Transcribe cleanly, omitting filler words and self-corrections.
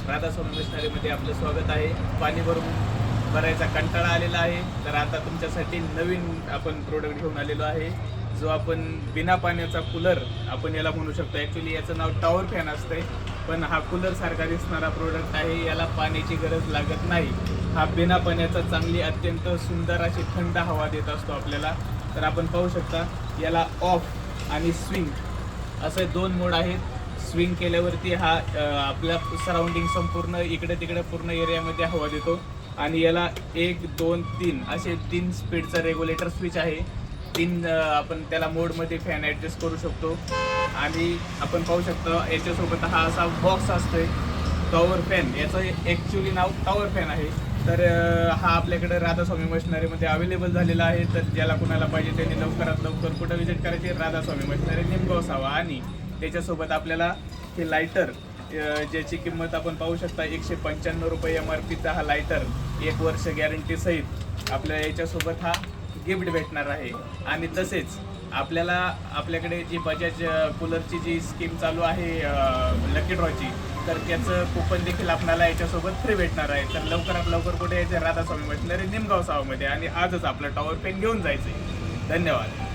राधास्वामी मशिनरीमध्ये आपलं स्वागत आहे। पाणी भरायचा कंटाळा आलेला आहे, तर आता तुमच्यासाठी नवीन आपण प्रोडक्ट घेऊन आलेलो आहे, जो आपण बिना पाण्याचा कूलर आपण याला म्हणू शकतो। ॲक्च्युली याचं नाव टॉवर फॅन असते, पण हा कूलर सारखा दिसणारा प्रोडक्ट आहे। याला पाण्याची गरज लागत नाही। हा बिना पाण्याचा चांगली अत्यंत सुंदर अशी थंड हवा देत असतो आपल्याला। तर आपण पाहू शकता याला ऑफ आणि स्विंग असे दोन मोड आहेत। स्विंग केल्यावरती हा आपल्या सराउंडिंग संपूर्ण इकडे तिकडे पूर्ण एरियामध्ये हवा देतो आणि याला 1 2 3 असे 3 स्पीडचा रेग्युलेटर स्विच आहे। 3 आपण त्याला मोडमध्ये फॅन ॲडजस्ट करू शकतो आणि आपण पाहू शकतो याच्यासोबत हा असा बॉक्स असतोय टॉवर फॅन। याचं ॲक्च्युली नाव टॉवर फॅन आहे। तर हा आपल्याकडे राधास्वामी मशिनरीमध्ये अवेलेबल झालेला आहे। तर ज्याला कुणाला पाहिजे त्यांनी लवकरात लवकर कुठं विजिट करायची, राधास्वामी मशिनरी निमगाव सावा। आणि त्याच्यासोबत आपल्याला हे लायटर ज्याची किंमत आपण पाहू शकता 195 रुपये MRPचा हा लायटर 1 वर्ष गॅरंटी सहित आपल्या याच्यासोबत हा गिफ्ट भेटणार आहे। आणि तसेच आपल्याकडे जी बजाज कूलरची जी स्कीम चालू आहे लकी ड्रॉची, तर त्याचं कुपन देखील आपल्याला याच्यासोबत फ्री भेटणार आहे। तर लवकरात लवकर कुठे यायचं, राधास्वामी मशिनरी निमगाव सावामध्ये आणि आजच आपलं टॉवर पेन घेऊन जायचं आहे। धन्यवाद।